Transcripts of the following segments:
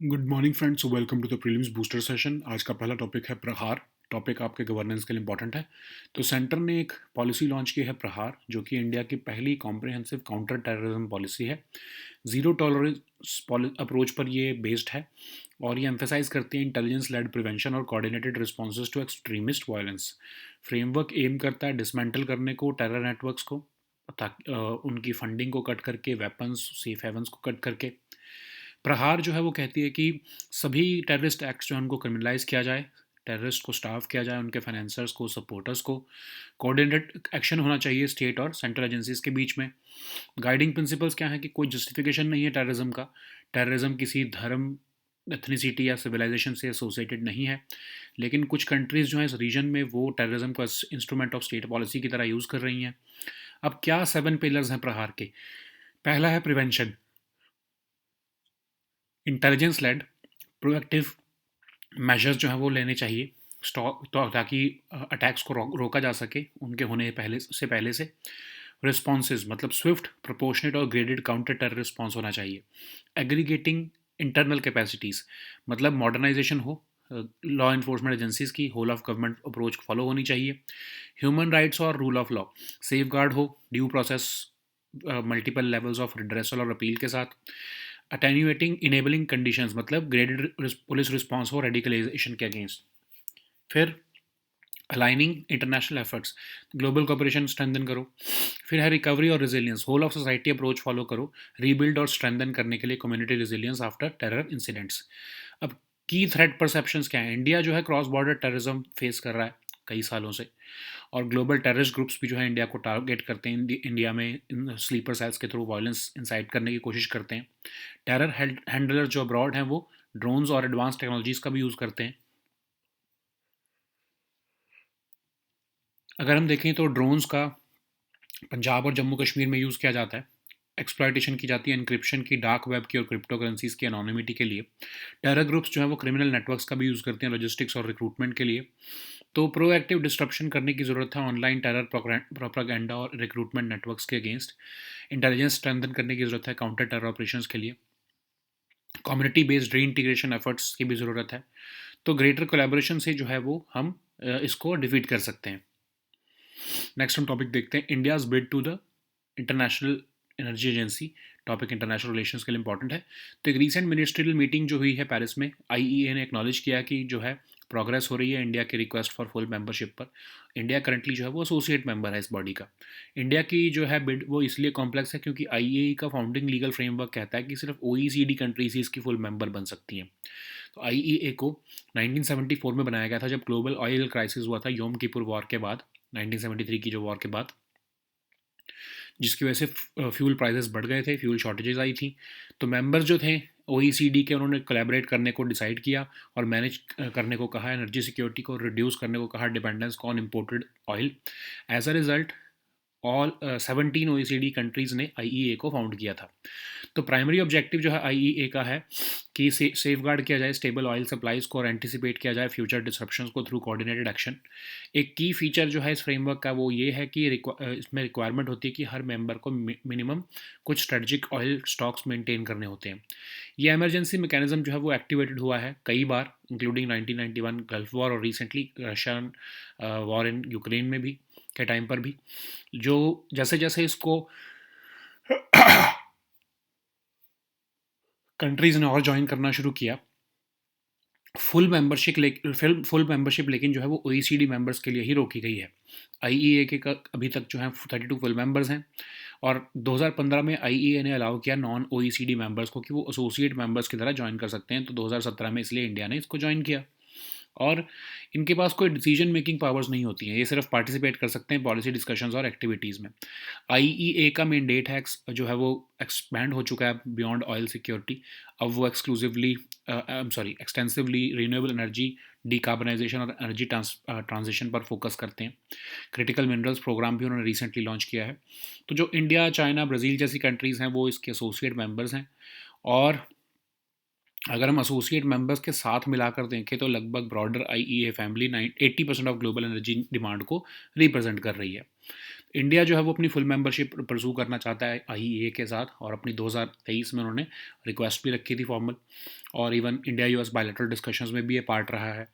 Good morning friends, welcome to the prelims booster session. आज का पहला टॉपिक है प्रहार। टॉपिक आपके गवर्नेंस के लिए इंपॉर्टेंट है। तो सेंटर ने एक पॉलिसी लॉन्च की है प्रहार, जो कि इंडिया की पहली कॉम्प्रिहेंसिव काउंटर टेररिज्म पॉलिसी है। ज़ीरो टॉलरेंस अप्रोच पर ये बेस्ड है और ये एम्फेसाइज करती है इंटेलिजेंस लेड प्रिवेंशन और coordinated responses to extremist violence. Framework aim करता है डिसमेंटल करने को टेरर नेटवर्क्स को, ताकि उनकी फंडिंग को कट करके, वेपन्स सेफ हेवन्स को कट करके। प्रहार जो है वो कहती है कि सभी टेररिस्ट एक्ट्स जो हैं उनको क्रिमिनलाइज किया जाए, टेररिस्ट को स्टाफ किया जाए, उनके फाइनेंसर्स को, सपोर्टर्स को। कोऑर्डिनेटेड एक्शन होना चाहिए स्टेट और सेंट्रल एजेंसीज के बीच में। गाइडिंग प्रिंसिपल्स क्या है कि कोई जस्टिफिकेशन नहीं है टेररिज्म का। टेररिज्म किसी धर्म, एथनिसिटी या सिविलाइजेशन से एसोसिएटेड नहीं है, लेकिन कुछ कंट्रीज़ जो हैं इस रीजन में वो टेररिज्म को इंस्ट्रूमेंट ऑफ स्टेट पॉलिसी की तरह यूज़ कर रही हैं। अब क्या 7 पिलर्स हैं प्रहार के? पहला है prevention. Intelligence led proactive measures जो हैं वो लेने चाहिए स्टॉक तो, ताकि अटैक्स को रोका जा सके उनके होने पहले से। रिस्पॉन्सेज मतलब स्विफ्ट, प्रोपोर्शनेट और ग्रेडेड काउंटर टेरर रिस्पॉन्स होना चाहिए। एग्रीगेटिंग इंटरनल कैपेसिटीज़ मतलब मॉडर्नाइजेशन हो लॉ इन्फोर्समेंट एजेंसीज की, whole of government approach follow होनी चाहिए। ह्यूमन राइट्स और rule of law safeguard हो, due process, multiple levels of redressal और अपील के साथ। अटेन्यूएटिंग इनेबलिंग कंडीशंस मतलब ग्रेडेड पुलिस रिस्पॉन्स हो रेडिकलाइजेशन के अगेंस्ट। फिर aligning international efforts, global cooperation strengthen करो। फिर है रिकवरी और resilience, whole of society approach follow करो, रीबिल्ड और स्ट्रेंथन करने के लिए community resilience after terror incidents. अब की थ्रेट परसेप्शंस क्या है? इंडिया जो है क्रॉस बॉर्डर टेररिज्म फेस कर रहा है कई सालों से, और ग्लोबल टेररिस्ट ग्रुप्स भी जो है इंडिया को टारगेट करते हैं, इंडिया में स्लीपर सेल्स के थ्रू वायलेंस इंसाइट करने की कोशिश करते हैं। टेरर हैंडलर जो अब्रॉड हैं वो ड्रोन्स और एडवांस टेक्नोलॉजीज़ का भी यूज़ करते हैं। अगर हम देखें तो ड्रोन्स का पंजाब और जम्मू कश्मीर में यूज़ किया जाता है। एक्सप्लॉयटेशन की जाती है इंक्रिप्शन की, डार्क वेब की और क्रिप्टो करेंसीज की एनोनिमिटी के लिए। टेरर ग्रुप्स जो है वो क्रिमिनल नेटवर्क्स का भी यूज़ करते हैं लॉजिस्टिक्स और रिक्रूटमेंट के लिए। तो प्रोएक्टिव डिस्ट्रप्शन करने की ज़रूरत है ऑनलाइन टेरर प्रोपागेंडा और रिक्रूटमेंट नेटवर्क्स के अगेंस्ट। इंटेलिजेंस स्ट्रेंथन करने की ज़रूरत है काउंटर टेरर ऑपरेशंस के लिए। कम्युनिटी बेस्ड री इंटीग्रेशन एफर्ट्स की भी ज़रूरत है। तो ग्रेटर कोलेबोरेशन से जो है वो हम इसको डिफीट कर सकते हैं। नेक्स्ट हम टॉपिक देखते हैं, India's bid to the International Energy Agency. Topic international relations के लिए इंपॉर्टेंट है। तो एक रीसेंट मिनिस्ट्रियल मीटिंग जो हुई है पेरिस में, आईईए ने एक्नॉलेज किया कि जो है प्रोग्रेस हो रही है इंडिया के रिक्वेस्ट फॉर फुल मेंबरशिप पर। इंडिया करंटली जो है वो एसोसिएट मेंबर है इस बॉडी का। इंडिया की जो है बिड वो इसलिए कॉम्प्लेक्स है क्योंकि आईईए का फाउंडिंग लीगल फ्रेमवर्क कहता है कि सिर्फ ओईसीडी कंट्रीज ही इसकी फुल मेंबर बन सकती हैं। तो आईईए को 1974 में बनाया गया था जब ग्लोबल ऑयल क्राइसिस हुआ था योम किपुर वॉर के बाद, 1973 की जो वॉर के बाद, जिसकी वजह से फ्यूल प्राइसेस बढ़ गए थे, फ्यूल शॉर्टेजेस आई थी। तो मेंबर्स जो थे ओईसीडी के, उन्होंने कोलैबोरेट करने को डिसाइड किया और मैनेज करने को कहा, एनर्जी सिक्योरिटी को रिड्यूस करने को कहा, dependence on imported oil. As a result all 17 OECD countries ने आईईए को फाउंड किया था। तो प्राइमरी ऑब्जेक्टिव जो है आईईए का है कि सेफ गार्ड किया जाए स्टेबल ऑयल सप्लाईज को और एंटिसिपेट किया जाए फ्यूचर डिसरप्शंस को थ्रू कोऑर्डिनेटेड एक्शन। एक की फीचर जो है इस फ्रेमवर्क का वो ये है कि इसमें रिक्वायरमेंट होती है कि हर मेंबर को मिनिमम कुछ स्ट्रेटजिक ऑयल स्टॉक्स मेंटेन करने होते हैं। ये इमरजेंसी मैकेनिज्म जो है वो एक्टिवेटेड हुआ है कई बार, इंक्लूडिंग 1991 गल्फ वॉर और recently Russian war in Ukraine में भी के टाइम पर भी। जो जैसे जैसे इसको कंट्रीज़ ने और ज्वाइन करना शुरू किया, फुल मेंबरशिप लेकिन जो है वो ओईसीडी मेंबर्स के लिए ही रोकी गई है। आईईए के अभी तक जो है 32 फुल मेंबर्स हैं, और 2015 में आईईए ने अलाउ किया नॉन ओईसीडी मेंबर्स को कि वो एसोसिएट मेंबर्स की तरह ज्वाइन कर सकते हैं। तो 2017 में इसलिए इंडिया ने इसको ज्वाइन किया, और इनके पास कोई डिसीजन मेकिंग पावर्स नहीं होती हैं, ये सिर्फ पार्टिसिपेट कर सकते हैं पॉलिसी डिस्कशंस और एक्टिविटीज़ में। आईईए का मैंडेट है जो है वो एक्सपैंड हो चुका है बियॉन्ड ऑयल सिक्योरिटी। अब वो एक्सटेंसिवली रिन्यूएबल एनर्जी, डीकार्बनाइजेशन और एनर्जी ट्रांजिशन पर फोकस करते हैं। क्रिटिकल मिनरल्स प्रोग्राम भी उन्होंने रिसेंटली लॉन्च किया है। तो जो इंडिया, चाइना, ब्राज़ील जैसी कंट्रीज़ हैं वो इसके एसोसिएट मेंबर्स हैं, और अगर हम एसोसिएट मेंबर्स के साथ मिलाकर देखें तो लगभग broader IEA family 80% of global energy demand को रिप्रेजेंट कर रही है। इंडिया जो है वो अपनी फुल मेंबरशिप परसू करना चाहता है आईईए के साथ, और अपनी 2023 में उन्होंने रिक्वेस्ट भी रखी थी फॉर्मल, और even India US bilateral discussions में भी ये पार्ट रहा है।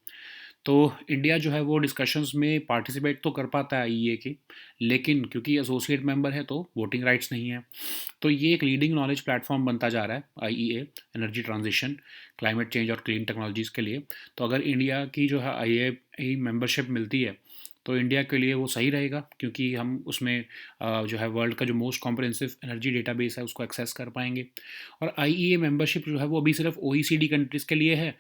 तो इंडिया जो है वो डिस्कशंस में पार्टिसिपेट तो कर पाता है आईईए की, लेकिन क्योंकि एसोसिएट मेंबर है तो वोटिंग राइट्स नहीं है। तो ये एक लीडिंग नॉलेज प्लेटफॉर्म बनता जा रहा है IEA energy transition, climate change और क्लीन टेक्नोलॉजीज़ के लिए। तो अगर इंडिया की जो है आईईए मेंबरशिप मिलती है तो इंडिया के लिए वो सही रहेगा, क्योंकि हम उसमें जो है वर्ल्ड का जो मोस्ट कॉम्प्रिहेंसिव एनर्जी डेटाबेस है उसको एक्सेस कर पाएंगे। और आईईए मेंबरशिप जो है वो अभी सिर्फ ओईसीडी कंट्रीज़ के लिए है।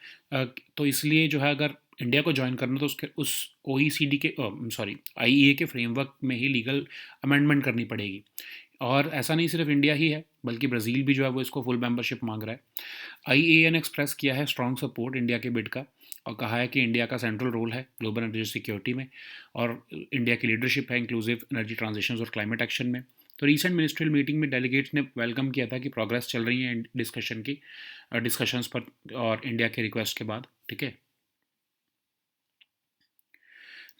तो इसलिए जो है अगर इंडिया को ज्वाइन करना तो उसके उस ओईसीडी के सॉरी आईईए के फ्रेमवर्क में ही लीगल अमेंडमेंट करनी पड़ेगी। और ऐसा नहीं सिर्फ इंडिया ही है, बल्कि ब्राज़ील भी जो है वो इसको फुल मेंबरशिप मांग रहा है। आईएए ने एक्सप्रेस किया है स्ट्रॉन्ग सपोर्ट इंडिया के बिड का, और कहा है कि इंडिया का सेंट्रल रोल है ग्लोबल एनर्जी सिक्योरिटी में, और इंडिया की लीडरशिप है इंक्लूसिव एनर्जी ट्रांजिशन और क्लाइमेट एक्शन में। तो रीसेंट मिनिस्ट्रियल मीटिंग में डेलीगेट्स ने वेलकम किया था कि प्रोग्रेस चल रही है डिस्कशंस पर, और इंडिया के रिक्वेस्ट के बाद। ठीक है,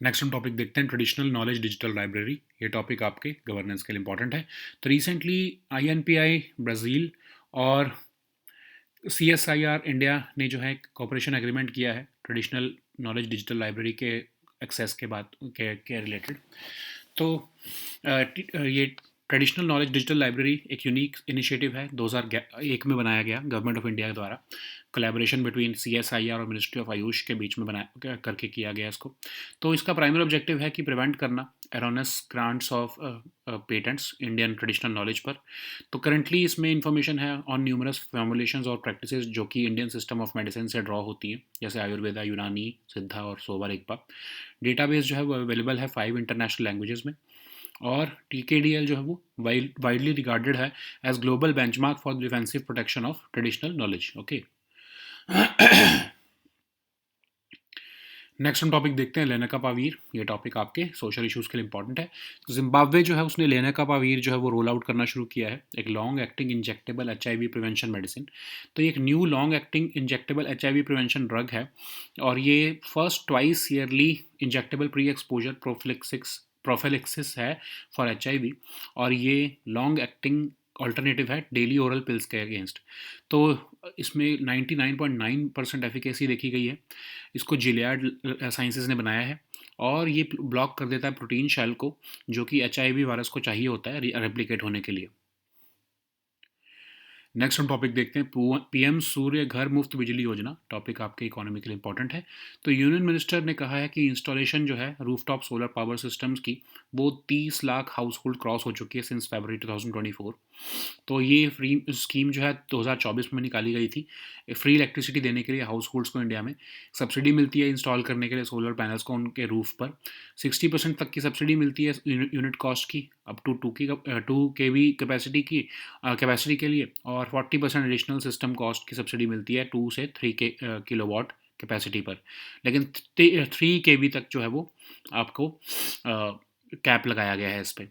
नेक्स्ट हम टॉपिक देखते हैं ट्रेडिशनल नॉलेज डिजिटल लाइब्रेरी। ये टॉपिक आपके गवर्नेंस के लिए इंपॉर्टेंट है। तो रिसेंटली आईएनपीआई ब्राज़ील और सीएसआईआर इंडिया ने जो है कॉपरेशन एग्रीमेंट किया है ट्रेडिशनल नॉलेज डिजिटल लाइब्रेरी के एक्सेस के बाद के रिलेटेड। तो ये ट्रेडिशनल नॉलेज डिजिटल लाइब्रेरी एक यूनिक इनिशिएटिव है, 2001 में बनाया गया गवर्नमेंट ऑफ इंडिया द्वारा, कोलैबोरेशन बिटवीन सीएसआईआर और मिनिस्ट्री ऑफ आयुष के बीच में बनाया करके किया गया इसको। तो इसका प्राइमरी ऑब्जेक्टिव है कि प्रिवेंट करना erroneous grants of patents Indian traditional knowledge पर। तो करंटली इसमें इंफॉर्मेशन है ऑन न्यूमरस फॉर्मुलेशंस और प्रैक्टिसेस जो कि इंडियन सिस्टम ऑफ मेडिसिन से ड्रॉ होती हैं, जैसे आयुर्वेदा, यूनानी, सिद्धा और सोवा रिगपा। डेटाबेस जो है वो अवेलेबल है 5 इंटरनेशनल लैंग्वेजेस में। और टीकेडीएल जो है वो वाइडली रिगार्डेड है as global benchmark for defensive protection of traditional knowledge. Okay, next हम टॉपिक देखते हैं लेना का पावीर। ये टॉपिक आपके सोशल इश्यूज़ के लिए इंपॉर्टेंट है। जिम्बाब्वे जो है उसने लेना का पावीर जो है वो रोल आउट करना शुरू किया है, एक long acting injectable HIV prevention medicine. तो ये एक new long acting injectable HIV prevention drug है, और ये first twice yearly injectable pre exposure prophylaxis है फॉर एचआईवी, और ये लॉन्ग एक्टिंग ऑल्टरनेटिव है डेली ओरल पिल्स के अगेंस्ट। तो इसमें 99.9% एफिकेसी देखी गई है। इसको जिलियाड साइंसेज ने बनाया है, और ये ब्लॉक कर देता है प्रोटीन शेल को, जो कि एचआईवी वायरस को चाहिए होता है रेप्लिकेट होने के लिए। नेक्स्ट हम टॉपिक देखते हैं पीएम सूर्य घर मुफ्त बिजली योजना। टॉपिक आपके इकोनॉमी के लिए इंपॉर्टेंट है। तो यूनियन मिनिस्टर ने कहा है कि इंस्टॉलेशन जो है रूफटॉप सोलर पावर सिस्टम्स की वो 30 लाख हाउस होल्ड क्रॉस हो चुकी है सिंस फरवरी 2024। तो ये फ्री स्कीम जो है 2024 में निकाली गई थी, फ्री इलेक्ट्रिसिटी देने के लिए हाउस होल्ड्स को इंडिया में। सब्सिडी मिलती है इंस्टॉल करने के लिए सोलर पैनल्स को उनके रूफ पर। 60% तक की सब्सिडी मिलती है यूनिट कॉस्ट की, अप टू 2 kV कैपेसिटी के लिए, और 40% एडिशनल सिस्टम कॉस्ट की सब्सिडी मिलती है 2 से 3 किलोवाट कैपेसिटी पर। लेकिन 3 kV तक जो है वो आपको कैप लगाया गया है इस पर।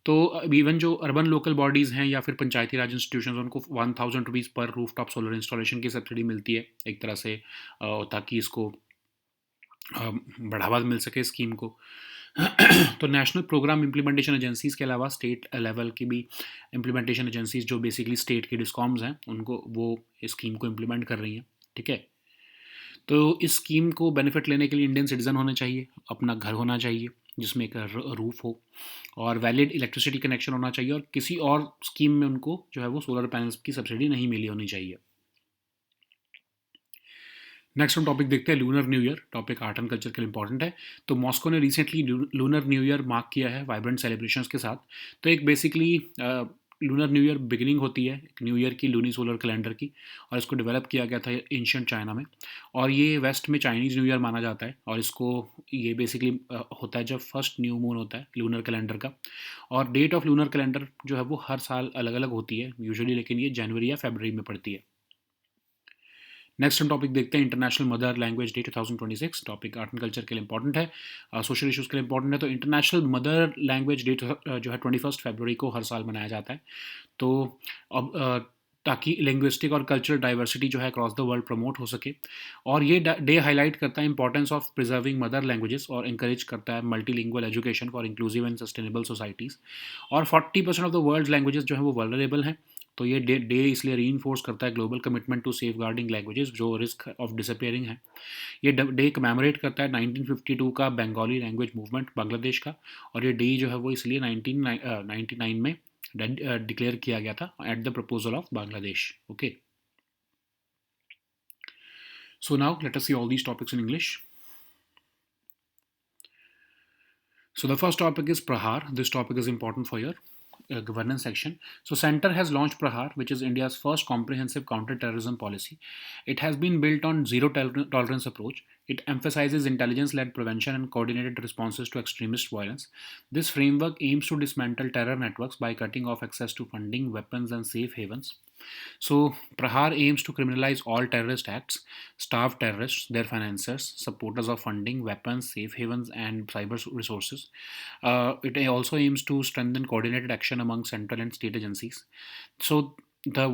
तो इवन जो अर्बन लोकल बॉडीज़ हैं या फिर पंचायती राज इंस्टीट्यूशन, उनको 1000 रुपीज़ पर रूफ टॉप सोलर इंस्टॉलेशन की सब्सिडी मिलती है, एक तरह से ताकि इसको बढ़ावा मिल सके स्कीम को। तो नेशनल प्रोग्राम इम्प्लीमेंटेशन एजेंसीज़ के अलावा स्टेट लेवल की भी इम्प्लीमेंटेशन एजेंसीज जो बेसिकली स्टेट की डिस्कॉम्स हैं उनको वो इस स्कीम को इम्प्लीमेंट कर रही हैं। ठीक है, तो इस स्कीम को बेनिफिट लेने के लिए इंडियन सिटीज़न होने चाहिए, अपना घर होना चाहिए जिसमें एक रूफ हो, और वैलिड इलेक्ट्रिसिटी कनेक्शन होना चाहिए, और किसी और स्कीम में उनको जो है वो सोलर पैनल्स की सब्सिडी नहीं मिली होनी चाहिए। नेक्स्ट हम टॉपिक देखते हैं lunar new year. Topic art and culture के लिए इंपॉर्टेंट है। तो मॉस्को ने recently lunar new year mark किया है वाइब्रेंट सेलिब्रेशंस के साथ। तो एक basically lunar new year beginning होती है एक न्यू ईयर की लूनी सोलर कैलेंडर की, और इसको डेवलप किया गया था एंशिएंट चाइना में, और ये वेस्ट में चाइनीज़ न्यू ईयर माना जाता है। और इसको ये बेसिकली होता है जब फर्स्ट न्यू मून होता है लूनर कैलेंडर का। और डेट ऑफ लूनर कैलेंडर जो है वो हर साल अलग अलग होती है यूजुअली, लेकिन ये जनवरी या फरवरी में पड़ती है। नेक्स्ट हम टॉपिक देखते हैं international mother language day 2026। Topic art and culture के लिए इंपॉर्टेंट है, सोशल इश्यूज़ के लिए इंपॉर्टेंट है। तो इंटरनेशनल मदर लैंग्वेज डे जो है 21 फरवरी को हर साल मनाया जाता है। तो अब ताकि लिंग्विस्टिक और कल्चरल डाइवर्सिटी जो है अक्रॉस द वर्ल्ड प्रमोट हो सके। और ये डे हाईलाइट करता है importance of preserving mother languages और इंकरेज करता है multilingual education for inclusive and sustainable societies. और 40% ऑफ द वर्ल्ड लैंग्वेजेस जो है वो वल्नरेबल हैं। तो ये डे इसलिए री करता है global commitment to safeguarding languages जो रिस्क ऑफ डिसअपियरिंग है। ये डे कमेमोरेट करता है 1952 का बंगाली लैंग्वेज मूवमेंट बांग्लादेश का। और ये डे जो है वो इसलिए 1999 में डिक्लेयर किया गया था at the proposal of Bangladesh. Okay, so now let us see all these topics in English. So the first topic is Prahar. This topic is important for your governance section. So Center has launched Prahar, which is India's first comprehensive counter-terrorism policy. It has been built on zero tolerance approach. It emphasizes intelligence-led prevention and coordinated responses to extremist violence. This framework aims to dismantle terror networks by cutting off access to funding, weapons, and safe havens. So, Prahar aims to criminalize all terrorist acts, starve terrorists, their financiers, supporters of funding, weapons, safe havens, and cyber resources. It also aims to strengthen coordinated action among central and state agencies. So,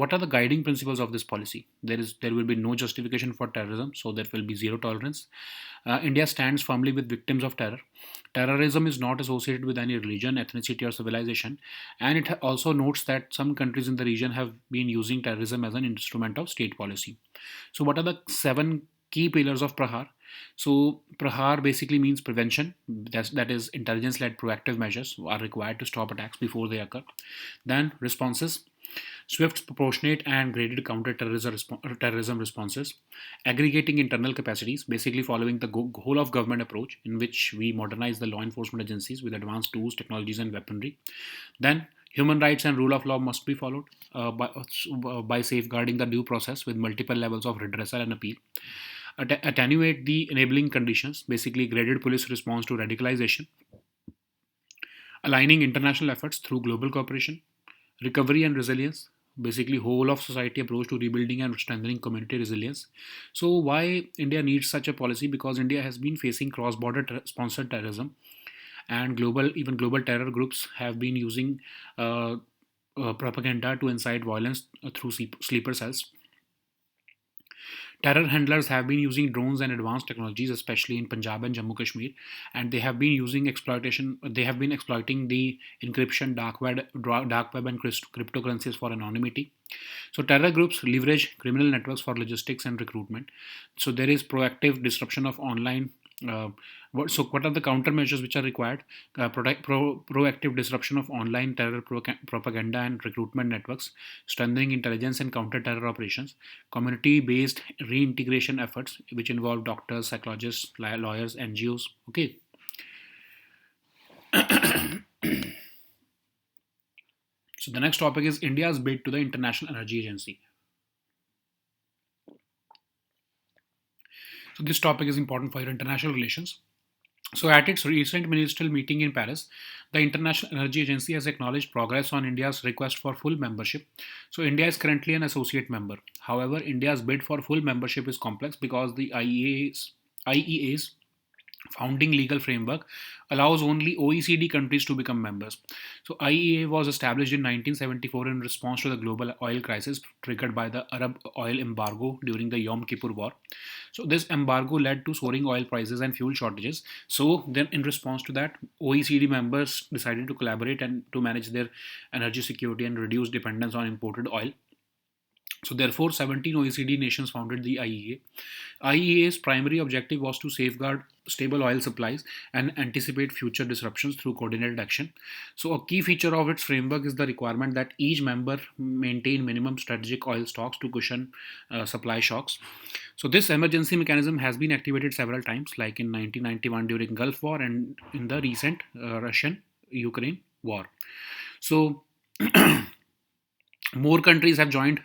what are the guiding principles of this policy? There will be no justification for terrorism, so there will be zero tolerance. India stands firmly with victims of terror. Terrorism is not associated with any religion, ethnicity, or civilization, and it also notes that some countries in the region have been using terrorism as an instrument of state policy. So, what are the 7 key pillars of Prahar? So, Prahar basically means prevention. That is, intelligence-led proactive measures are required to stop attacks before they occur. Then responses: swift, proportionate, and graded terrorism responses, aggregating internal capacities, basically following the whole of government approach in which we modernize the law enforcement agencies with advanced tools, technologies, and weaponry. Then, human rights and rule of law must be followed by safeguarding the due process with multiple levels of redressal and appeal. Attenuate the enabling conditions, basically graded police response to radicalization, aligning international efforts through global cooperation, recovery and resilience, basically whole of society approach to rebuilding and strengthening community resilience. So why India needs such a policy? Because India has been facing cross-border sponsored terrorism, and global terror groups have been using propaganda to incite violence through sleeper cells. Terror handlers have been using drones and advanced technologies, especially in Punjab and Jammu Kashmir, and they have been using exploitation. They have been exploiting the encryption, dark web, and cryptocurrencies for anonymity. So terror groups leverage criminal networks for logistics and recruitment. So there is proactive disruption of online. What are the countermeasures which are required? Proactive disruption of online terror propaganda and recruitment networks, strengthening intelligence and counter-terror operations, community-based reintegration efforts which involve doctors, psychologists, lawyers, NGOs. Okay. So the next topic is India's bid to the International Energy Agency. So this topic is important for your international relations. So at its recent ministerial meeting in Paris, the International Energy Agency has acknowledged progress on India's request for full membership. So India is currently an associate member. However, India's bid for full membership is complex because the IEA's founding legal framework allows only OECD countries to become members. So IEA was established in 1974 in response to the global oil crisis triggered by the Arab oil embargo during the Yom Kippur War. So this embargo led to soaring oil prices and fuel shortages. So then in response to that, OECD members decided to collaborate and to manage their energy security and reduce dependence on imported oil. So therefore, 17 OECD nations founded the IEA. IEA's primary objective was to safeguard stable oil supplies and anticipate future disruptions through coordinated action. So a key feature of its framework is the requirement that each member maintain minimum strategic oil stocks to cushion supply shocks. So this emergency mechanism has been activated several times, like in 1991 during Gulf War and in the recent Russian-Ukraine war. So more countries have joined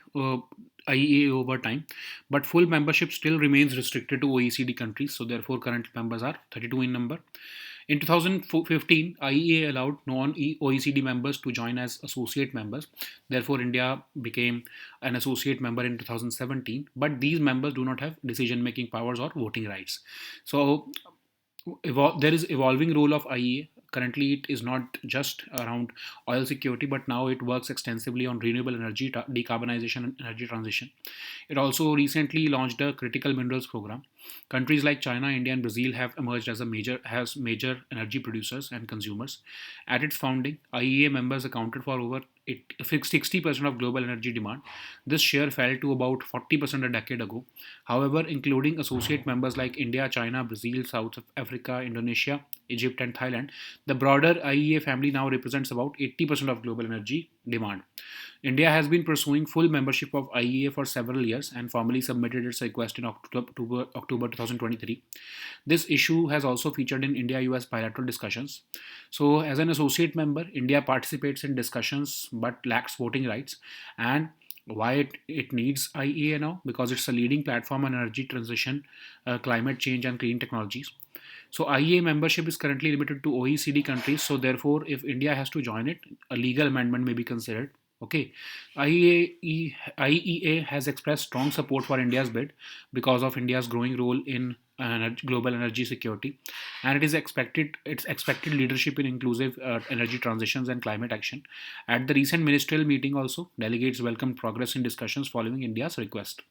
IEA over time, but full membership still remains restricted to OECD countries. So therefore, current members are 32 in number. In 2015, IEA allowed non-OECD members to join as associate members. Therefore, India became an associate member in 2017, but these members do not have decision-making powers or voting rights. So there is evolving role of IEA. currently it is not just around oil security, but now it works extensively on renewable energy, decarbonization, and energy transition. It also recently launched a critical minerals program. Countries like China, India, and Brazil have emerged as major energy producers and consumers. At its founding, IEA members accounted for over 60% of global energy demand. This share fell to about 40% a decade ago. However, including associate members like India, China, Brazil, South Africa, Indonesia, Egypt, and Thailand, the broader IEA family now represents about 80% of global energy demand. India has been pursuing full membership of IEA for several years and formally submitted its request in October 2023. This issue has also featured in India US bilateral discussions. So, as an associate member, India participates in discussions but lacks voting rights. And why it needs IEA now? Because it's a leading platform on energy transition, climate change, and clean technologies. So IEA membership is currently limited to OECD countries. So therefore, if India has to join it, a legal amendment may be considered. Okay, IEA has expressed strong support for India's bid because of India's growing role in global energy security, and its expected leadership in inclusive energy transitions and climate action. At the recent ministerial meeting, also delegates welcomed progress in discussions following India's request.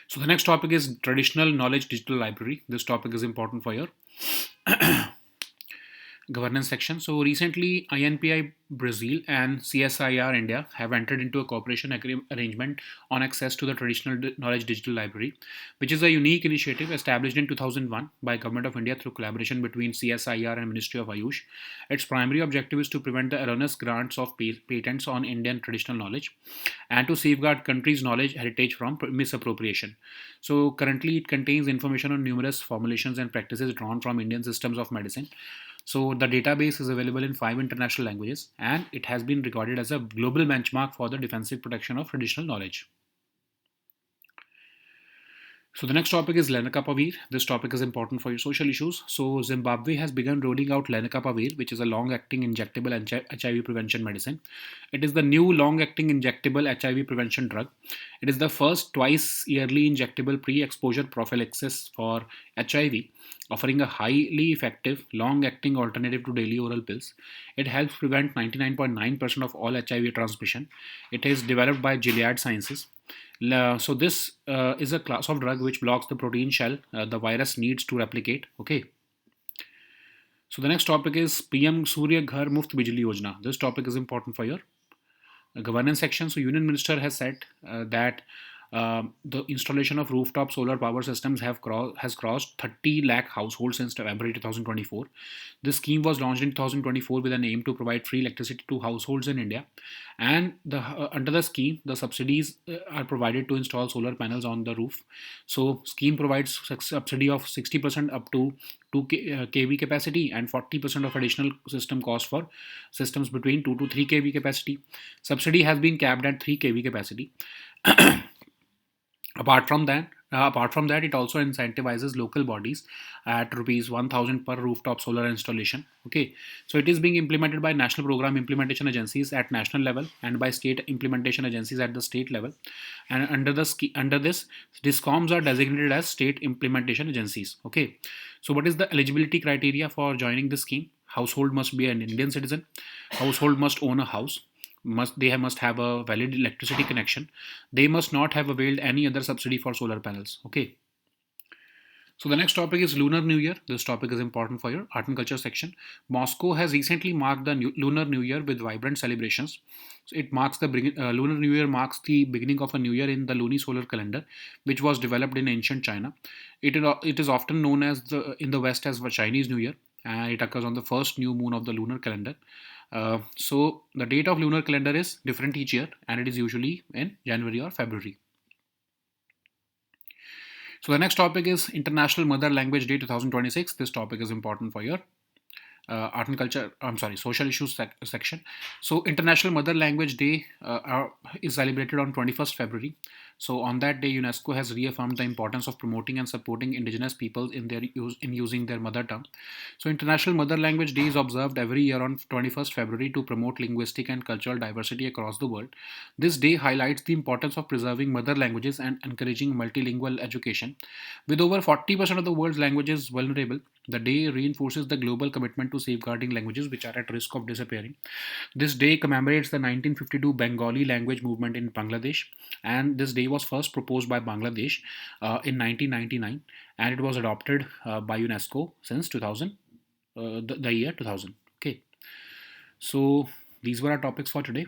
So the next topic is traditional knowledge digital library. This topic is important for your governance section. So recently, INPI Brazil and CSIR India have entered into a cooperation arrangement on access to the traditional knowledge digital library, which is a unique initiative established in 2001 by Government of India through collaboration between CSIR and Ministry of Ayush. Its primary objective is to prevent the erroneous grants of patents on Indian traditional knowledge and to safeguard country's knowledge heritage from misappropriation. So currently, it contains information on numerous formulations and practices drawn from Indian systems of medicine. So the database is available in 5 international languages, and it has been regarded as a global benchmark for the defensive protection of traditional knowledge. So the next topic is lenacapavir. This topic is important for your social issues. So Zimbabwe has begun rolling out lenacapavir, which is a long-acting injectable HIV prevention medicine. It is the new long-acting injectable HIV prevention drug. It is the first twice-yearly injectable pre-exposure prophylaxis for HIV, offering a highly effective, long-acting alternative to daily oral pills. It helps prevent 99.9% of all HIV transmission. It is developed by Gilead Sciences. So this is a class of drug which blocks the protein shell the virus needs to replicate. Okay. So the next topic is PM Surya Ghar Muft Bijli Yojana. This topic is important for your governance section. So Union Minister has said that the installation of rooftop solar power systems has crossed 30 lakh households since February 2024. This scheme was launched in 2024 with an aim to provide free electricity to households in India. And under the scheme, the subsidies are provided to install solar panels on the roof. So scheme provides subsidy of 60% up to 2 kV capacity and 40% of additional system cost for systems between 2 to 3 kV capacity. Subsidy has been capped at 3 kV capacity. Apart from that, it also incentivizes local bodies at rupees 1,000 per rooftop solar installation. Okay, so it is being implemented by national program implementation agencies at national level and by state implementation agencies at the state level. And under this, DISCOMs are designated as state implementation agencies. Okay, so what is the eligibility criteria for joining this scheme? Household must be an Indian citizen. Household must own a house. They must have a valid electricity connection. They must not have availed any other subsidy for solar panels. Okay. So the next topic is Lunar New Year. This topic is important for your art and culture section. Moscow has recently marked the Lunar New Year with vibrant celebrations. So Lunar New Year marks the beginning of a new year in the lunisolar calendar, which was developed in ancient China. It is often known as in the West as the Chinese New Year. It occurs on the first new moon of the lunar calendar. So the date of lunar calendar is different each year, and it is usually in January or February. So the next topic is International Mother Language Day 2026. This topic is important for your art and culture. Social issues section. So International Mother Language Day is celebrated on 21st February. So on that day, UNESCO has reaffirmed the importance of promoting and supporting indigenous peoples in using their mother tongue. So International Mother Language Day is observed every year on 21st February to promote linguistic and cultural diversity across the world. This day highlights the importance of preserving mother languages and encouraging multilingual education. With over 40% of the world's languages vulnerable, the day reinforces the global commitment to safeguarding languages which are at risk of disappearing. This day commemorates the 1952 Bengali language movement in Bangladesh, and this day was first proposed by Bangladesh in 1999, and it was adopted by UNESCO since 2000, the year 2000. Okay, so these were our topics for today.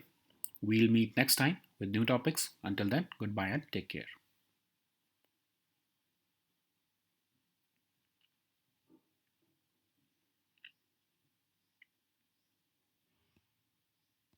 We'll meet next time with new topics. Until then, goodbye and take care.